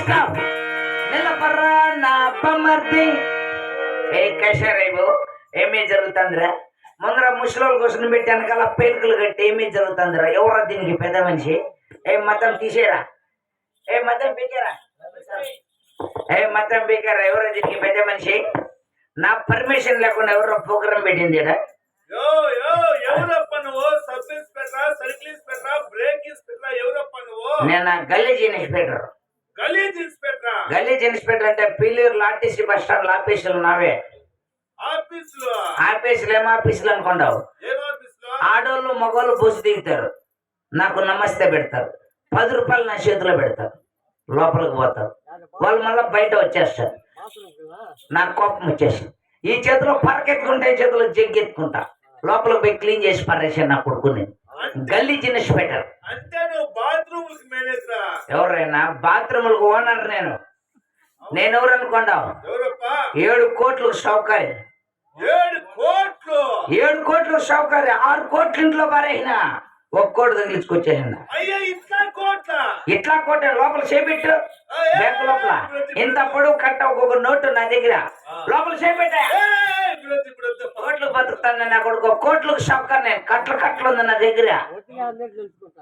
Stop నిలబర్రా నా బమ్మర్ది. ఏ కషారేవు ఏమీ జరుగుతుందిరా? ముందర ముసలోళ్ళు కూర్చొని పెట్టి వెనకాల పేలుకలు కట్టి ఏమీ జరుగుతుందిరా? ఎవరా దీనికి పెద్ద మనిషి? ఏ మతం తీసేరా, ఏ మతం పీకేరా, ఏ మతం పీకేరా. ఎవరా దీనికి పెద్ద మనిషి? నా పర్మిషన్ లేకుండా ఎవరో ప్రోగ్రామ్ పెట్టింది ఈడ. నేను గలీజ్ ఇన్స్పెక్టర్. గలీజ్ ఇన్స్పెక్టర్ అంటే పీలూరు ఆర్టీసీ బస్ స్టాండ్ ఆఫీసులు నావే. ఆఫీసులు ఏం ఆఫీసులు అనుకుంటావు? ఆడోళ్ళు మగోళ్ళు బస్సు దిగుతారు, నాకు నమస్తే పెడతారు, 10 రూపాయలు నా చేతిలో పెడతారు, లోపలికి పోతారు. వాళ్ళు మళ్ళీ బయట వచ్చేస్తారు. నాకు కోపం వచ్చేసి ఈ చేతిలో పరకెత్తుకుంటే ఈ చేతిలో జగ్గెత్తుకుంటా, లోపలికి పోయి క్లీన్ చేసి పారేసాను నా కొడుకుని. గలీజ్ ఇన్స్పెక్టర్. ఎవరైనా బాత్రూములకు ఓనర్ నేను. నేనెవరు అనుకున్నావు? 7 కోట్లు సౌకర్యం. 7 కోట్లు సౌకర్యం. 6 కోట్ల ఇంట్లో పారేసిన 1 కోటి తగిలించుకొచ్చేసిన. ఇట్లా కోట లోపల చేపెట్టు, బ్యాంకు లోపల ఇంత పొడుగు కట్ట ఒక్కొక్క నోటు నా దగ్గర, లోపల చేపెట్టా. కోట్లు బతుకుతాను నా కొడుకు. కోట్లకు సౌకర్యం నేను. కట్లు ఉంది నా దగ్గర.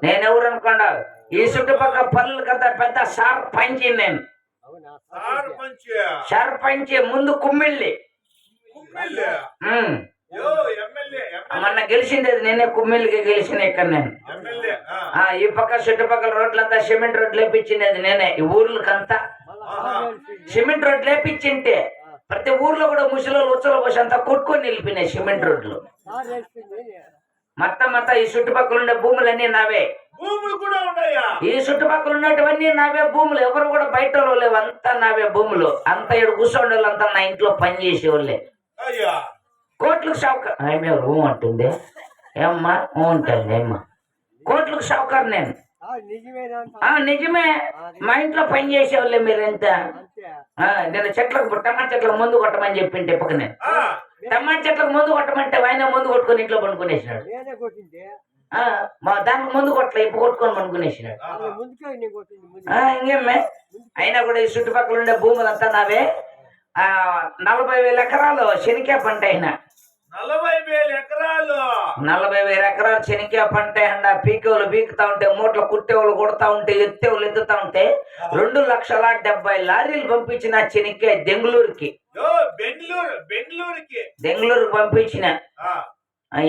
నేనెవరు అనుకున్నావు? ఈ చుట్టుపక్కల పనులకంతా పెద్ద సర్పంచి నేను. సర్పంచి ముందు కుమ్మిళ్ళి. మొన్న గెలిచిండేది నేనే, కుమ్మిళ్ళకి గెలిచిన ఇక్కడ నేను. ఈ పక్క చుట్టుపక్కల రోడ్లంతా సిమెంట్ రోడ్లు వేపించిండేది నేనే. ఈ ఊర్లకంతా సిమెంట్ రోడ్లు వేపించింటే ప్రతి ఊర్లో కూడా ముసలి ఉచ్చల పోసి అంతా కొట్టుకొని నిలిపినాయి సిమెంట్ రోడ్లు. మొత్తం ఈ చుట్టుపక్కల ఉండే భూములన్నీ నావే. ఈ చుట్టుపక్కల ఉన్నటువన్నీ నావే భూములు. ఎవరు కూడా బయట లేవు, అంతా నావే భూములు. అంతా ఇక్కడ కూర్చోండే వాళ్ళంతా నా ఇంట్లో పని చేసేవాళ్ళే. కోట్లకు సౌకర్యం రూ అంటుంది. ఏమ్మా ఉంటుంది ఏమ్మా? కోట్లకు సౌకర్యం నేను. నిజమే. మా ఇంట్లో పని చేసేవాళ్ళే మీరెంత. నేను టమాటా చెట్లకు ముందు కొట్టమని చెప్పింటే పక్కనే టమాటా చెట్లకు ముందు కొట్టమంటే ఆయన ముందు కొట్టుకొని ఇంట్లో పండుకునేసినాడు. దానికి ముందు కొట్టలే, ఇప్పుడు కొట్టుకొని పండుకునేసినాడు. ఇంకేమే అయినా కూడా ఈ చుట్టుపక్కల ఉండే భూములంతా నావే. 40,000 ఎకరాలు శనికాయ పంట అయినా. 40,000 ఎకరాలు. 40,000 ఎకరాలు శనికాయ పంట అయినా. పీకేవాళ్ళు పీకుతా ఉంటే, మూటలు కుట్టేవాళ్ళు కొడతా ఉంటే, ఎత్తేవాళ్ళు ఎత్తుతా ఉంటే 2,70,000 లారీలు పంపించిన శనికాయ బెంగళూరుకి. బెంగళూరుకి పంపించిన.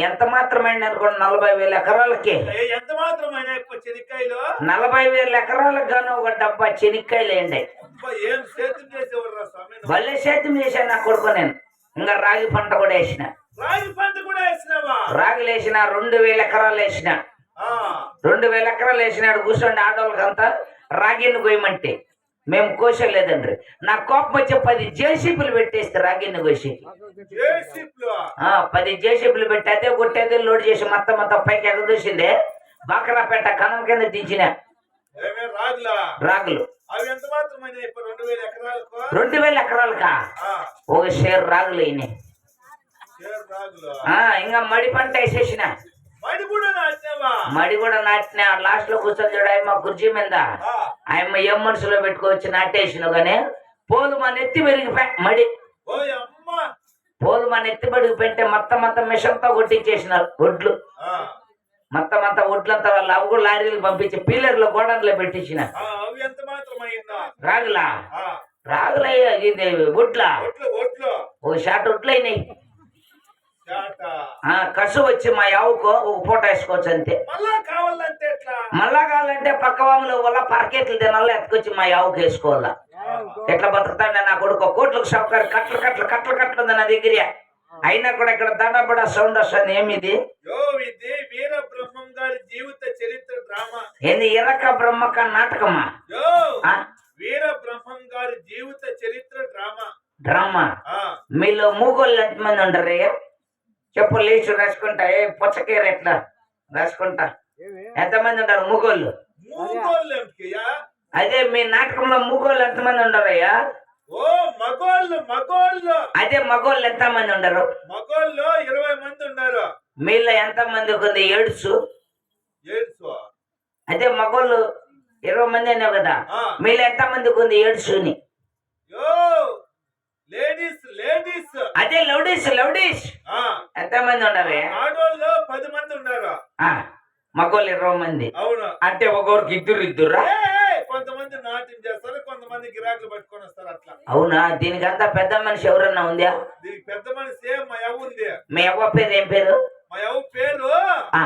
ఎంత మాత్రమైంది అనుకోండి 40,000 ఎకరాలకి. ఎంత మాత్రమైన 40,000 ఎకరాలకు గాను ఒక డబ్బా శనిక్కాయలు వేయండి. భలే సేద్యం చేశాను నా కొడుకు నేను. ఇంకా రాగి పంట కూడా వేసిన. రాగులు వేసిన 2,000 ఎకరాలు వేసిన. 2,000 ఎకరాలు వేసినాడు. కూర్చోండి ఆడవాళ్ళకంతా రాగిని కోయమంటే మేము కోసలేదండ్రి. నా కోపం వచ్చే 10 జేసీబీలు పెట్టేస్తే రాగిని కోసి 10 జేసీబీలు పెట్టి అదే కొట్టేదే లోడ్ చేసి మొత్తం పైకి ఎగదూసిందే. బాకరాపేట కనం కింద దించిన రాగులు. 2,000 ఎకరాలకా ఒక షేర్ రాగులు అయినాయి. ఇంకా మడి పంట వేసేసిన. మడి కూడా నాటిన. లాస్ట్ లో కూర్చొని చూడ ఆయమ్మ కుర్చీ మీద. ఆయమ్మ ఏం మనసులో పెట్టుకోవచ్చు నాటేసిన కానీ పోలు మా నెత్తి పెరిగిపోయి మడి. పోలు మా నెత్తి పెరిగిపోయింటే మొత్తం మిషన్తో కొట్టించేసినారు ఒడ్లు. మొత్తం ఒడ్లంతా వాళ్ళు అవి కూడా లారీలు పంపించి పీలర్లో గోడౌన్లో పెట్టించిన. రాగులయ్యా ఇది ఒడ్లా ఓ షాట్ ఒడ్లయినాయి. కసు వచ్చి మా యావుకో ఒక పూట వేసుకోవచ్చు అంతే. మళ్ళా కావాలంటే పక్క వాములు వల్ల పార్కెట్లు తినాలా ఎత్తుకొచ్చి మా యావుకు వేసుకోవాలా. ఎట్లా బతుకుతాండే నా కొడుకు. కోట్లకు సౌకర్యం కట్లు ఉంది నా దగ్గర. అయినా కూడా ఇక్కడ దడబడ సౌండ్ వస్తుంది. ఏమిది? వీర బ్రహ్మం గారి జీవిత చరిత్ర డ్రామా. ఏంది ఎరక బ్రహ్మక నాటకమా? వీర బ్రహ్మం గారి జీవిత చరిత్ర డ్రామా. మీలో మూగోళ్ళు ఎంతమంది ఉండరు? చెప్పు లీస్టు రాసుకుంటా. పుచ్చకీర ఎట్లా రాసుకుంటా. ఎంతమంది ఉంటారు మూగోళ్ళు? అదే మీ నాటకంలో మూగోళ్ళు ఎంతమంది ఉండరయ్యా? అదే మగోళ్ళు ఎంత మంది ఉండరు? మగోళ్ళు 20 మంది ఉన్నారు. మీలో ఎంత మంది ఉంది? ఏడుసు. అదే మగోళ్ళు 20 మంది అన్నావు కదా ఆ. మీలో ఎంత మందికి ఉంది ఏడ్చుని యో లేడీస్ లేడీస్ అదే లౌడీస్ ఆ ఎంత మంది ఉండవే ఆడోళ్ళు 10 మంది ఉన్నారు. మగోళ్ళు 20 మంది అవును. అంటే ఒకరికి ఇద్దరురా కొంతమంది నాట్యం చేస్తారు, కొంతమంది గిరాకులు పట్టుకొని వస్తారు అట్లా. అవునా దీనికంతా పెద్ద మనిషి ఎవరన్నా ఉందా దీనికి పెద్ద మనిషి మా యవ్వ ఉంది. మీ అవ్వ పేరు ఏం పేరు మా యవ్వ పేరు ఆ,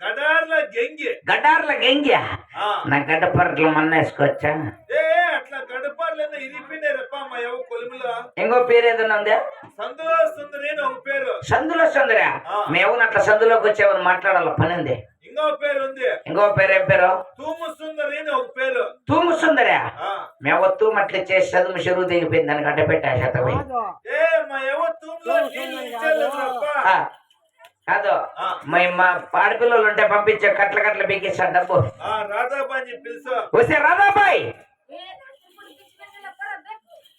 గడార్ల గెంగి. గడార్ల గంగ్యా ఆ నా గడ్డపరట్లు మొన్న వేసుకోవచ్చా ఏ అట్లా గడపాలన్న ఇరిపినారప్ప మా యవ్వ కొలుములో. ఇంకో పేరు ఏదైనా ఉందా సందులో సుందరి అని ఒక పేరు. సందులో సందురా మేము అట్లా సందులోకి వచ్చేవారు మాట్లాడాల పని ఉంది ఇంకో పేరు ఉంది. ఇంకో పేరు ఏం పేరు తూము సుందరి అని ఒక పేరు. తూము సుందరా ఆ మేము తూము అట్లా చేసి చదువు చెరువు దిగిపోయింది దానికి అడ్డ పెట్టా శతమై ఏ మా యవ్వ తూములో నీళ్ళు ఇచ్చేలేదప్ప. కాదు ఆ. మా ఆడపిల్లలు ఉంటే పంపించే కట్ల బీకిస్తాను డబ్బు ఆ రాధాబాయి పిలుసు. వస్తే రాధాబాయ్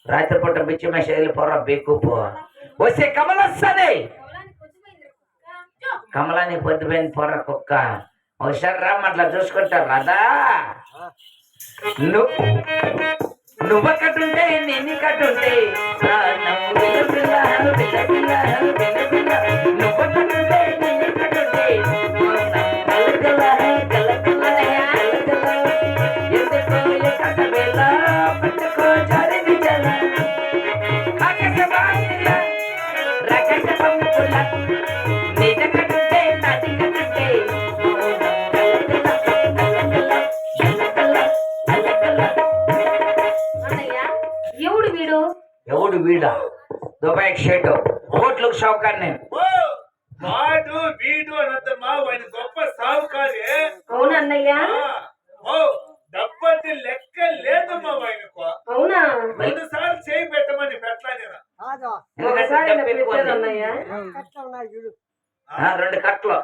రాత్రిపూట బిచ్చి మెసేజ్లు పోరా బీకు పో వస్తే కమల్ వస్తానే కమలాన్ని పొద్దుపోయింది పోరా కుక్క ఒకసారి రామ్ అట్లా చూసుకుంటా రాదా నువ్వు కట్టుంటే నేను కట్టుంటే నువ్వు కట్టుంటే నేను కట్టుంటే ఎవడు వీడు? ఎవడు వీడా దుబాయ్ షేటు కోట్లకు షౌకాన్ని నేను ఓ వాడు వీడు అనంతమా వాడి గొప్ప సావుకారి. అవునా అన్నయ్య? ఓ డబ్బది లెక్క లేదమ్మా వాడికి. అవునా? 2 సార్లు చేయి పెట్టమని పెట్టలా నేను. ఒకసారి ఇలా పెట్టాను అన్నయ్య. 2 కట్లు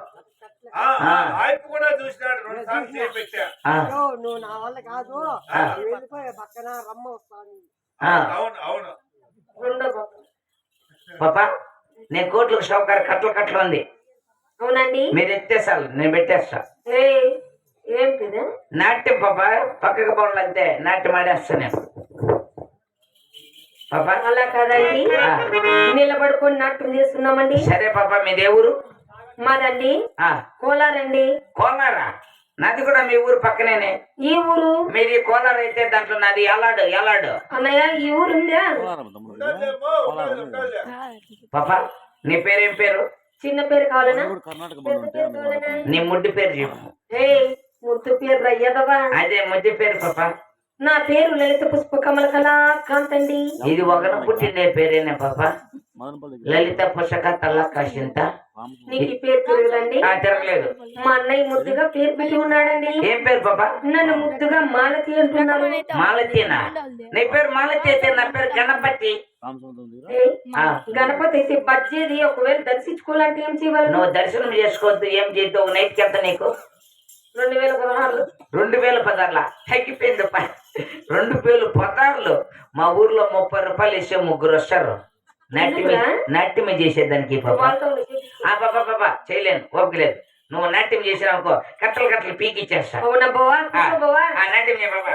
ఆయప్ప కూడా చూసినాడు 2 సార్లు చేయి పెట్టా. నువ్వు నా వల్ల కాదు వెళ్ళిపోయే పక్కన రమ్మ వస్తాను. అవును అవును. రెండో బాబు. పాపా నేను కోట్లకు షౌకారు కట్లు ఉంది అవునండి. మీరు ఎత్తేసాలి నేను పెట్టేస్తా ఏం కదా నాట్యం పాపా పక్కకు పోవాలంటే నాట్యం ఆడేస్తా నేను పాపా అలా కాదండి, నిలబడుకొని నాట్యం చేస్తున్నామండి. సరే పాపా మీదే ఊరు మాదండి కోలారండి. కోలారా నాది కూడా మీ ఊరు పక్కనేనే. ఈ ఊరు మీది కోలార్ అయితే దాంట్లో నాది ఎలాడు అన్నయ్య. ఈ ఊరు ఉందా? ఉండదేమో, ఉండదు. పాపా నీ పేరేం పేరు చిన్న పేరు కావాలనా? నీ ముడ్డి పేరు చెప్పు. ముద్దు పేరు రయ్యదవా. అదే ముద్ది పేరు పాపా. నా పేరు లలిత పుష్ప కమల కళాకాంత్ అండి. ఇది ఒకన పుట్టిన పేరేనే పాపా. లలిత పుష్పక తల్లకాశింత. నీకు ఈ పేరు తిరగదండి? తిరగలేదు. మా అన్నయ్య ముద్దుగా పేరు పెట్టి ఉన్నాడండి. ఏం పేరు పాపా? నన్ను ముద్దుగా మాలతి అంటున్నారు. మాలతీనా? నీ పేరు మాలతి అయితే నా పేరు గణపతి. గణపతి అయితే బజ్జేది. ఒకవేళ దర్శించుకోవాలంటే ఏం చేయాలి? నువ్వు దర్శనం చేసుకోవద్దు. ఏం చేద్దావు? నైట్కి ఎంత నీకు? 2016. 2016 తగ్గిపోయింది. 2016 మా ఊర్లో 30 రూపాయలు ఇస్తే 3 వస్తారు నాట్యం చేసేదానికి. పాపా పాపా చేయలేను, ఓపికలేదు. నువ్వు నాట్యం చేసినావుకో కట్టలు పీకి ఇచ్చేస్తా. అవునా బావా? నాట్యం చేయ బాబా.